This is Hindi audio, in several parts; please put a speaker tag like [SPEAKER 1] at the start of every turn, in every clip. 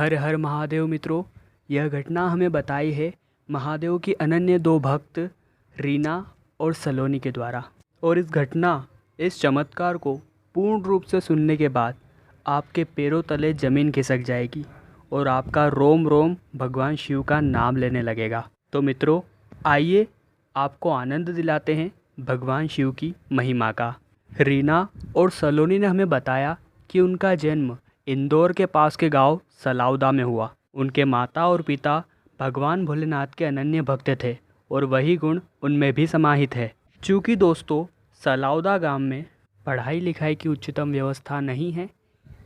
[SPEAKER 1] हर हर महादेव मित्रों। यह घटना हमें बताई है महादेव की अनन्य दो भक्त रीना और सलोनी के द्वारा। और इस चमत्कार को पूर्ण रूप से सुनने के बाद आपके पैरों तले ज़मीन खिसक जाएगी और आपका रोम रोम भगवान शिव का नाम लेने लगेगा। तो मित्रों, आइए आपको आनंद दिलाते हैं भगवान शिव की महिमा का। रीना और सलोनी ने हमें बताया कि उनका जन्म इंदौर के पास के गांव सलाउदा में हुआ। उनके माता और पिता भगवान भोलेनाथ के अनन्य भक्त थे और वही गुण उनमें भी समाहित है। चूँकि दोस्तों सलाउदा गांव में पढ़ाई लिखाई की उच्चतम व्यवस्था नहीं है,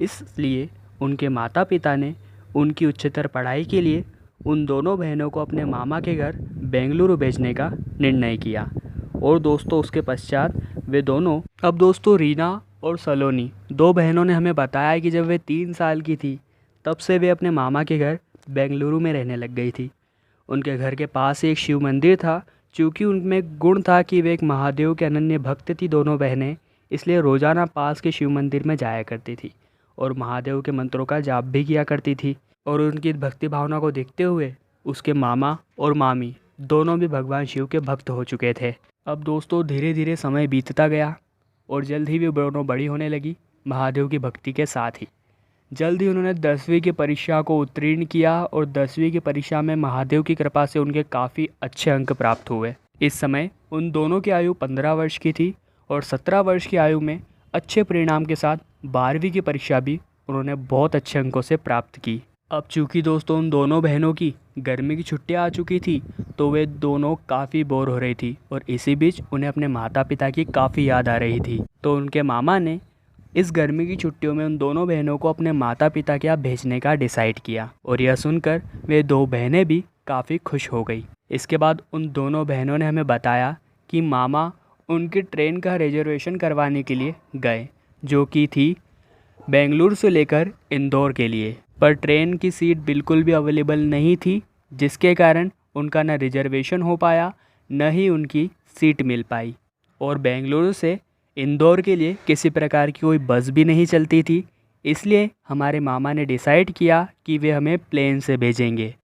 [SPEAKER 1] इसलिए उनके माता पिता ने उनकी उच्चतर पढ़ाई के लिए उन दोनों बहनों को अपने मामा के घर बेंगलुरु भेजने का निर्णय किया। और दोस्तों उसके पश्चात वे दोनों, अब दोस्तों रीना और सलोनी दो बहनों ने हमें बताया कि जब वे 3 साल की थी तब से वे अपने मामा के घर बेंगलुरु में रहने लग गई थी। उनके घर के पास एक शिव मंदिर था। चूँकि उनमें गुण था कि वे एक महादेव के अनन्य भक्त थी दोनों बहनें, इसलिए रोज़ाना पास के शिव मंदिर में जाया करती थी और महादेव के मंत्रों का जाप भी किया करती थी। और उनकी भक्ति भावना को देखते हुए उसके मामा और मामी दोनों भी भगवान शिव के भक्त हो चुके थे। अब दोस्तों धीरे धीरे समय बीतता गया और जल्द ही वे दोनों बड़ी होने लगी महादेव की भक्ति के साथ ही। जल्द ही उन्होंने 10वीं की परीक्षा को उत्तीर्ण किया और 10वीं की परीक्षा में महादेव की कृपा से उनके काफ़ी अच्छे अंक प्राप्त हुए। इस समय उन दोनों की आयु 15 वर्ष की थी और 17 वर्ष की आयु में अच्छे परिणाम के साथ 12वीं की परीक्षा भी उन्होंने बहुत अच्छे अंकों से प्राप्त की। अब चूँकि दोस्तों उन दोनों बहनों की गर्मी की छुट्टियां आ चुकी थी तो वे दोनों काफ़ी बोर हो रही थी और इसी बीच उन्हें अपने माता पिता की काफ़ी याद आ रही थी। तो उनके मामा ने इस गर्मी की छुट्टियों में उन दोनों बहनों को अपने माता पिता के यहाँ भेजने का डिसाइड किया और यह सुनकर वे दो बहनें भी काफ़ी खुश हो गई। इसके बाद उन दोनों बहनों ने हमें बताया कि मामा उनकी ट्रेन का रिजर्वेशन करवाने के लिए गए, जो कि थी बेंगलुरु से लेकर इंदौर के लिए। पर ट्रेन की सीट बिल्कुल भी अवेलेबल नहीं थी, जिसके कारण उनका न रिजर्वेशन हो पाया न ही उनकी सीट मिल पाई। और बेंगलुरु से इंदौर के लिए किसी प्रकार की कोई बस भी नहीं चलती थी, इसलिए हमारे मामा ने डिसाइड किया कि वे हमें प्लेन से भेजेंगे।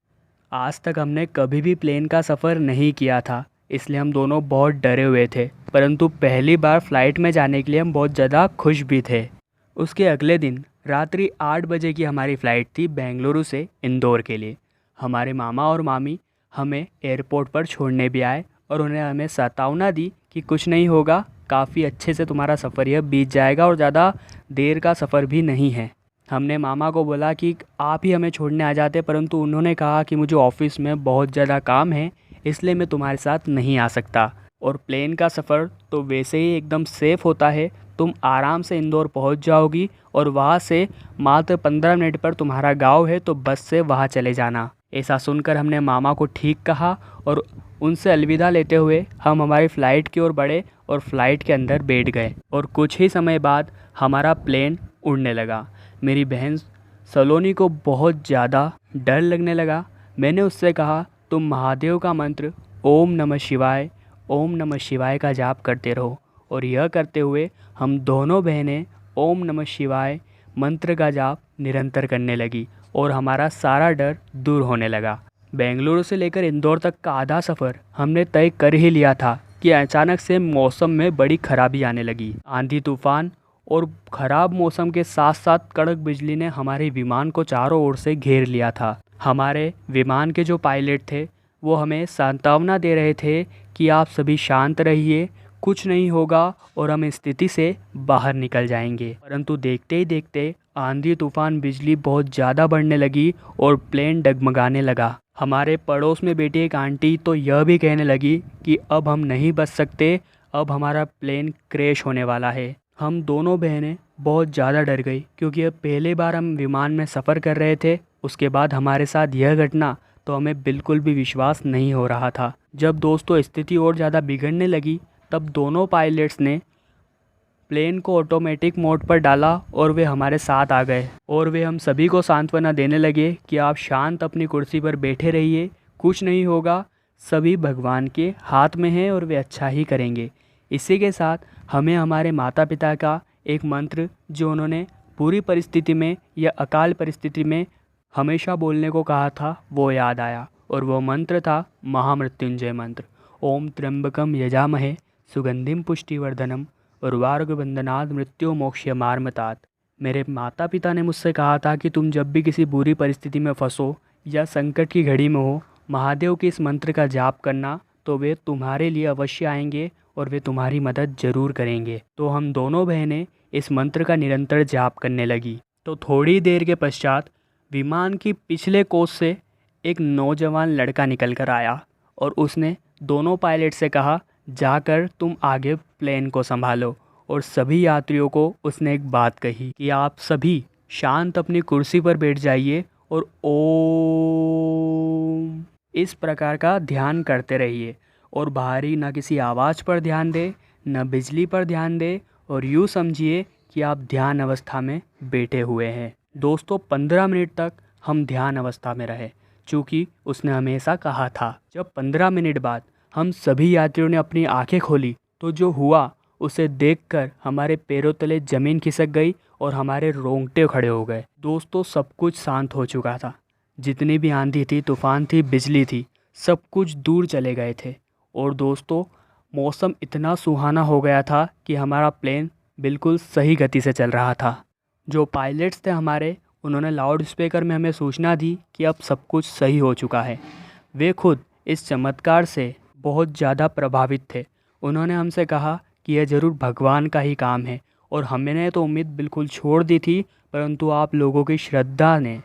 [SPEAKER 1] आज तक हमने कभी भी प्लेन का सफ़र नहीं किया था, इसलिए हम दोनों बहुत डरे हुए थे, परंतु पहली बार फ़्लाइट में जाने के लिए हम बहुत ज़्यादा खुश भी थे। उसके अगले दिन रात्रि 8 बजे की हमारी फ़्लाइट थी बेंगलुरु से इंदौर के लिए। हमारे मामा और मामी हमें एयरपोर्ट पर छोड़ने भी आए और उन्हें हमें सतावना दी कि कुछ नहीं होगा, काफ़ी अच्छे से तुम्हारा सफ़र यह बीत जाएगा और ज़्यादा देर का सफ़र भी नहीं है। हमने मामा को बोला कि आप ही हमें छोड़ने आ जाते, परंतु उन्होंने कहा कि मुझे ऑफिस में बहुत ज़्यादा काम है, इसलिए मैं तुम्हारे साथ नहीं आ सकता। और प्लेन का सफ़र तो वैसे ही एकदम सेफ़ होता है, तुम आराम से इंदौर पहुंच जाओगी और वहां से मात्र 15 मिनट पर तुम्हारा गांव है, तो बस से वहां चले जाना। ऐसा सुनकर हमने मामा को ठीक कहा और उनसे अलविदा लेते हुए हम हमारी फ़्लाइट की ओर बढ़े और फ़्लाइट के अंदर बैठ गए। और कुछ ही समय बाद हमारा प्लेन उड़ने लगा। मेरी बहन सलोनी को बहुत ज़्यादा डर लगने लगा। मैंने उससे कहा, तुम महादेव का मंत्र ओम नमः शिवाय का जाप करते रहो। और यह करते हुए हम दोनों बहनें ओम नमः शिवाय मंत्र का जाप निरंतर करने लगी और हमारा सारा डर दूर होने लगा। बेंगलुरु से लेकर इंदौर तक का आधा सफ़र हमने तय कर ही लिया था कि अचानक से मौसम में बड़ी खराबी आने लगी। आंधी तूफान और ख़राब मौसम के साथ साथ कड़क बिजली ने हमारे विमान को चारों ओर से घेर लिया था। हमारे विमान के जो पायलट थे वो हमें सांत्वना दे रहे थे कि आप सभी शांत रहिए, कुछ नहीं होगा और हम इस स्थिति से बाहर निकल जाएंगे। परंतु देखते ही देखते आंधी तूफान बिजली बहुत ज़्यादा बढ़ने लगी और प्लेन डगमगाने लगा। हमारे पड़ोस में बैठी एक आंटी तो यह भी कहने लगी कि अब हम नहीं बच सकते, अब हमारा प्लेन क्रैश होने वाला है। हम दोनों बहनें बहुत ज़्यादा डर गई, क्योंकि अब पहली बार हम विमान में सफ़र कर रहे थे। उसके बाद हमारे साथ यह घटना, तो हमें बिल्कुल भी विश्वास नहीं हो रहा था। जब दोस्तों स्थिति और ज़्यादा बिगड़ने लगी तब दोनों पायलट्स ने प्लेन को ऑटोमेटिक मोड पर डाला और वे हमारे साथ आ गए और वे हम सभी को सांत्वना देने लगे कि आप शांत अपनी कुर्सी पर बैठे रहिए, कुछ नहीं होगा, सभी भगवान के हाथ में है और वे अच्छा ही करेंगे। इसी के साथ हमें हमारे माता पिता का एक मंत्र, जो उन्होंने पूरी परिस्थिति में या अकाल परिस्थिति में हमेशा बोलने को कहा था वो याद आया, और वो मंत्र था महामृत्युंजय मंत्र। ओम त्र्यंबकम यजामहे सुगंधिम पुष्टिवर्धनम उर्वारुकबंधनात् मृत्यु मोक्षयमामृतात्। मेरे माता पिता ने मुझसे कहा था कि तुम जब भी किसी बुरी परिस्थिति में फंसो या संकट की घड़ी में हो, महादेव के इस मंत्र का जाप करना, तो वे तुम्हारे लिए अवश्य आएंगे और वे तुम्हारी मदद ज़रूर करेंगे। तो हम दोनों बहनें इस मंत्र का निरंतर जाप करने लगी। तो थोड़ी देर के पश्चात विमान की पिछले कोच से एक नौजवान लड़का निकल कर आया और उसने दोनों पायलट से कहा, जाकर तुम आगे प्लेन को संभालो। और सभी यात्रियों को उसने एक बात कही कि आप सभी शांत अपनी कुर्सी पर बैठ जाइए और ओम इस प्रकार का ध्यान करते रहिए, और बाहरी न किसी आवाज़ पर ध्यान दें, न बिजली पर ध्यान दें, और यूँ समझिए कि आप ध्यान अवस्था में बैठे हुए हैं। दोस्तों 15 मिनट तक हम ध्यान अवस्था में रहे, चूँकि उसने हमेशा कहा था। जब 15 मिनट बाद हम सभी यात्रियों ने अपनी आंखें खोली तो जो हुआ उसे देखकर हमारे पैरों तले ज़मीन खिसक गई और हमारे रोंगटे खड़े हो गए। दोस्तों सब कुछ शांत हो चुका था। जितनी भी आंधी थी, तूफान थी, बिजली थी, सब कुछ दूर चले गए थे। और दोस्तों मौसम इतना सुहाना हो गया था कि हमारा प्लेन बिल्कुल सही गति से चल रहा था। जो पायलट्स थे हमारे, उन्होंने लाउड स्पीकर में हमें सूचना दी कि अब सब कुछ सही हो चुका है। वे खुद इस चमत्कार से बहुत ज़्यादा प्रभावित थे। उन्होंने हमसे कहा कि यह ज़रूर भगवान का ही काम है, और हमने तो उम्मीद बिल्कुल छोड़ दी थी, परंतु आप लोगों की श्रद्धा ने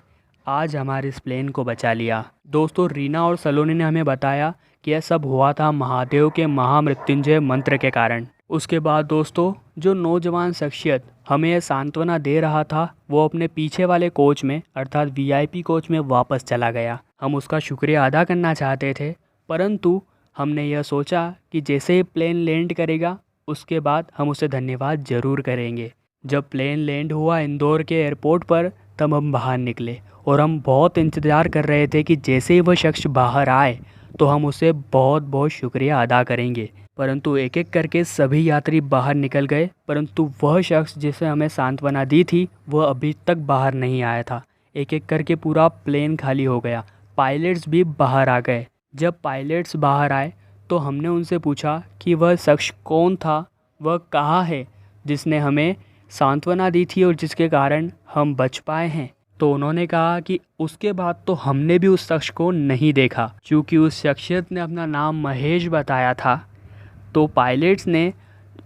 [SPEAKER 1] आज हमारे इस प्लेन को बचा लिया। दोस्तों रीना और सलोनी ने हमें बताया कि यह सब हुआ था महादेव के महामृत्युंजय मंत्र के कारण। उसके बाद दोस्तों जो नौजवान शख्सियत हमें यह सांत्वना दे रहा था, वो अपने पीछे वाले कोच में अर्थात वीआईपी कोच में वापस चला गया। हम उसका शुक्रिया अदा करना चाहते थे, परंतु हमने यह सोचा कि जैसे ही प्लेन लैंड करेगा उसके बाद हम उसे धन्यवाद ज़रूर करेंगे। जब प्लेन लैंड हुआ इंदौर के एयरपोर्ट पर, तब हम बाहर निकले और हम बहुत इंतज़ार कर रहे थे कि जैसे ही वह शख्स बाहर आए तो हम उसे बहुत बहुत शुक्रिया अदा करेंगे। परंतु एक एक करके सभी यात्री बाहर निकल गए, परंतु वह शख्स जिसे हमें सांत्वना दी थी वह अभी तक बाहर नहीं आया था। एक एक करके पूरा प्लेन खाली हो गया, पायलट्स भी बाहर आ गए। जब पायलट्स बाहर आए तो हमने उनसे पूछा कि वह शख्स कौन था, वह कहाँ है जिसने हमें सांत्वना दी थी और जिसके कारण हम बच पाए हैं। तो उन्होंने कहा कि उसके बाद तो हमने भी उस शख्स को नहीं देखा, क्योंकि उस शख्सियत ने अपना नाम महेश बताया था। तो पायलट्स ने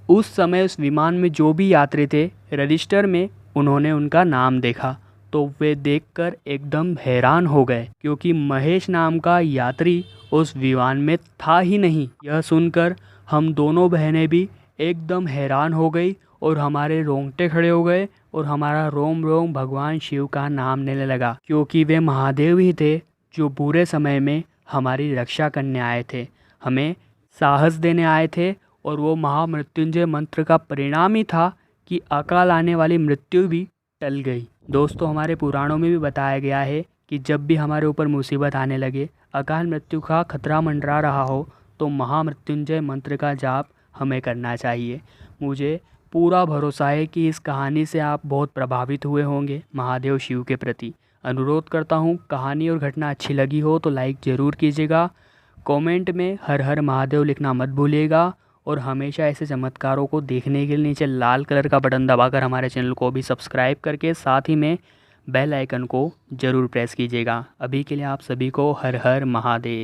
[SPEAKER 1] उस समय उस विमान में जो भी यात्री थे रजिस्टर में उन्होंने उनका नाम देखा, तो वे देखकर एकदम हैरान हो गए, क्योंकि महेश नाम का यात्री उस विमान में था ही नहीं। यह सुनकर हम दोनों बहनें भी एकदम हैरान हो गई और हमारे रोंगटे खड़े हो गए और हमारा रोम रोम भगवान शिव का नाम लेने लगा, क्योंकि वे महादेव ही थे जो बुरे समय में हमारी रक्षा करने आए थे, हमें साहस देने आए थे। और वो महामृत्युंजय मंत्र का परिणाम ही था कि अकाल आने वाली मृत्यु भी टल गई। दोस्तों हमारे पुराणों में भी बताया गया है कि जब भी हमारे ऊपर मुसीबत आने लगे, अकाल मृत्यु का खतरा मंडरा रहा हो, तो महामृत्युंजय मंत्र का जाप हमें करना चाहिए। मुझे पूरा भरोसा है कि इस कहानी से आप बहुत प्रभावित हुए होंगे महादेव शिव के प्रति। अनुरोध करता हूँ कहानी और घटना अच्छी लगी हो तो लाइक ज़रूर कीजिएगा, कमेंट में हर हर महादेव लिखना मत भूलिएगा, और हमेशा ऐसे चमत्कारों को देखने के लिए नीचे लाल कलर का बटन दबाकर हमारे चैनल को भी सब्सक्राइब करके साथ ही में बेल आइकन को ज़रूर प्रेस कीजिएगा। अभी के लिए आप सभी को हर हर महादेव।